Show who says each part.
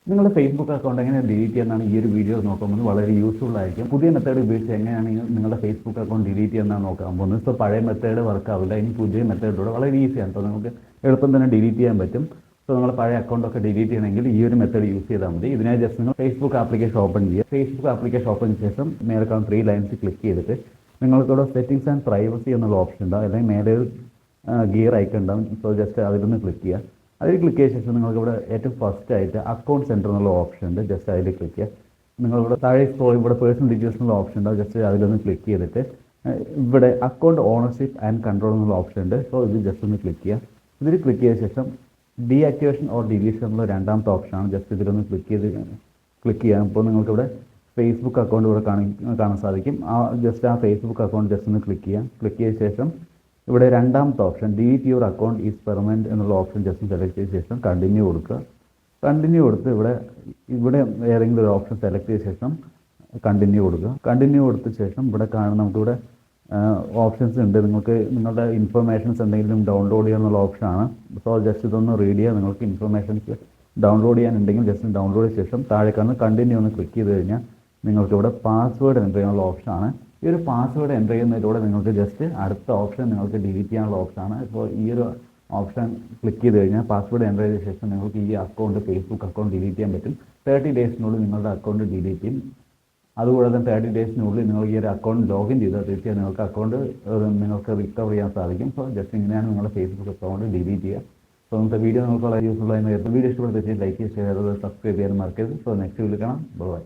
Speaker 1: നിങ്ങളുടെ Facebook account എങ്ങനെ delete ചെയ്യാനാണ് ഈ ഒരു വീഡിയോ നോക്കുമ്പോൾ വളരെ യൂസ്ഫുൾ ആയിരിക്കും. പുതിയ മെത്തേഡ് ഉപയോഗിച്ച് എങ്ങനെയാണ് നിങ്ങളുടെ ഫേസ്ബുക്ക് അക്കൗണ്ട് ഡിലീറ്റ് ചെയ്യുന്നതാണ് നോക്കാൻ പോകുന്നത്. ഇപ്പോൾ പഴയ മെത്തേഡ് വർക്ക് ആവില്ല, ഇനി പുതിയ മെത്തേഡിലൂടെ വളരെ ഈസിയാണ്. അപ്പോൾ നമുക്ക് എളുപ്പം തന്നെ ഡിലീറ്റ് ചെയ്യാൻ പറ്റും. സോ നിങ്ങൾ പഴയ അക്കൗണ്ടൊക്കെ ഡിലീറ്റ് ചെയ്യണമെങ്കിൽ ഈ ഒരു മെത്തേഡ് യൂസ് ചെയ്താൽ മതി. ഇതിനായി ജസ്റ്റ് നിങ്ങൾ ഫേസ്ബുക്ക് ആപ്ലിക്കേഷൻ ഓപ്പൺ ചെയ്യുക. ഫേസ്ബുക്ക് ആപ്ലിക്കേഷൻ ഓപ്പൺ ചെയ്ത ശേഷം മേലെ കാണുന്ന 3 ലൈൻസ് ക്ലിക്ക് ചെയ്തിട്ട് നിങ്ങൾക്കിവിടെ സെറ്റിംഗ്സ് ആൻഡ് പ്രൈവസി എന്നുള്ള ഓപ്ഷൻ ഉണ്ടാവും, അല്ലെങ്കിൽ മേലെ ഒരു ഗിയർ ഐക്കൺ ഉണ്ടാവും. സോ ജസ്റ്റ് അതിലൊന്ന് ക്ലിക്ക് ചെയ്യുക. അതിൽ ക്ലിക്ക് ചെയ്ത ശേഷം നിങ്ങൾക്കിവിടെ ഏറ്റവും ഫസ്റ്റ് ആയിട്ട് അക്കൗണ്ട് സെൻറ്റർ എന്നുള്ള ഓപ്ഷൻ ഉണ്ട്. ജസ്റ്റ് അതിൽ ക്ലിക്ക് ചെയ്യുക. നിങ്ങളിവിടെ താഴെ സ്ക്രോൾ ഇവിടെ പേഴ്സണൽ ഡീറ്റെയിൽസ് എന്നുള്ള ഓപ്ഷൻ ഉണ്ടാവും. ജസ്റ്റ് അതിലൊന്ന് ക്ലിക്ക് ചെയ്തിട്ട് ഇവിടെ അക്കൗണ്ട് ഓണർഷിപ്പ് ആൻഡ് കൺട്രോൾ എന്നുള്ള ഓപ്ഷൻ ഉണ്ട്. സോ ഇത് ജസ്റ്റ് ഒന്ന് ക്ലിക്ക് ചെയ്യുക. ഇതിൽ ക്ലിക്ക് ചെയ്ത ശേഷം ഡീആക്ടിവേഷൻ ഓർ ഡിലീഷൻ എന്നുള്ള രണ്ടാമത്തെ ഓപ്ഷനാണ്. ജസ്റ്റ് ഇതിലൊന്ന് ക്ലിക്ക് ചെയ്യാം. ഇപ്പോൾ നിങ്ങൾക്കിവിടെ ഫേസ്ബുക്ക് അക്കൗണ്ട് ഇവിടെ കാണാൻ സാധിക്കും. ജസ്റ്റ് ആ ഫേസ്ബുക്ക് അക്കൗണ്ട് ജസ്റ്റ് ഒന്ന് ക്ലിക്ക് ചെയ്യാം. ക്ലിക്ക് ചെയ്ത ശേഷം ഇവിടെ രണ്ടാമത്തെ option delete your account is permanent എന്നുള്ള ഓപ്ഷൻ ജസ്റ്റ് സെലക്ട് ചെയ്ത ശേഷം കണ്ടിന്യൂ കൊടുക്കുക. കണ്ടിന്യൂ കൊടുത്ത് ഇവിടെ ഏതെങ്കിലും ഒരു ഓപ്ഷൻ സെലക്ട് ചെയ്ത ശേഷം കണ്ടിന്യൂ കൊടുക്കുക. കണ്ടിന്യൂ കൊടുത്ത ശേഷം ഇവിടെ കാണുന്ന നമുക്കിവിടെ ഓപ്ഷൻസ് ഉണ്ട്. നിങ്ങൾക്ക് നിങ്ങളുടെ ഇൻഫർമേഷൻസ് എന്തെങ്കിലും ഡൗൺലോഡ് ചെയ്യാനുള്ള ഓപ്ഷനാണ്. സോ ജസ്റ്റ് ഇതൊന്ന് റീഡ് ചെയ്യുക. നിങ്ങൾക്ക് ഇൻഫർമേഷൻസ് ഡൗൺലോഡ് ചെയ്യാനുണ്ടെങ്കിൽ ജസ്റ്റ് ഡൗൺലോഡ് ചെയ്ത ശേഷം താഴെ കാണുന്ന കണ്ടിന്യൂ ഒന്ന് ക്ലിക്ക് ചെയ്ത് കഴിഞ്ഞാൽ നിങ്ങൾക്കിവിടെ പാസ്വേഡ് എൻ്റർ ചെയ്യാനുള്ള ഓപ്ഷനാണ്. ഈ ഒരു പാസ്വേഡ് എൻ്റർ ചെയ്യുന്നതിലൂടെ നിങ്ങൾക്ക് ജസ്റ്റ് അടുത്ത ഓപ്ഷൻ നിങ്ങൾക്ക് ഡിലീറ്റ് ചെയ്യാനുള്ള ഓപ്ഷനാണ്. ഇപ്പോൾ ഈ ഒരു ഓപ്ഷൻ ക്ലിക്ക് ചെയ്ത് കഴിഞ്ഞാൽ പാസ്വേഡ് എൻ്റർ ചെയ്ത ശേഷം നിങ്ങൾക്ക് ഈ അക്കൗണ്ട് ഫേസ്ബുക്ക് അക്കൗണ്ട് ഡിലീറ്റ് ചെയ്യാൻ പറ്റും. 30 ഡേയ്സിനുള്ളിൽ നിങ്ങളുടെ അക്കൗണ്ട് ഡിലീറ്റ് ചെയ്യും. അതുകൂടാതെ തന്നെ 30 ഡേയ്സിനുള്ളിൽ നിങ്ങൾ ഈ ഒരു അക്കൗണ്ട് ലോഗിൻ ചെയ്താൽ തീർച്ചയായും നിങ്ങൾക്ക് അക്കൗണ്ട് നിങ്ങൾക്ക് റിക്കവർ ചെയ്യാൻ സാധിക്കും. സോ ജസ്റ്റ് ഇങ്ങനെയാണ് നിങ്ങളുടെ ഫേസ്ബുക്ക് അക്കൗണ്ട് ഡിലീറ്റ് ചെയ്യുക. സോ ഇന്നത്തെ വീഡിയോ നിങ്ങൾക്ക് വളരെ യൂസ്ഫുൾ ആയി. വീഡിയോ ഇഷ്ടപ്പെടുന്ന തീർച്ചയായും ലൈക്ക് ചെയ്യുക, ഷെയർ ചെയ്ത് സബ്സ്ക്രൈബ് ചെയ്യാൻ മറക്കരുത്. സോ നെക്സ്റ്റ് വീഡിയോ കാണാം. ബൈ.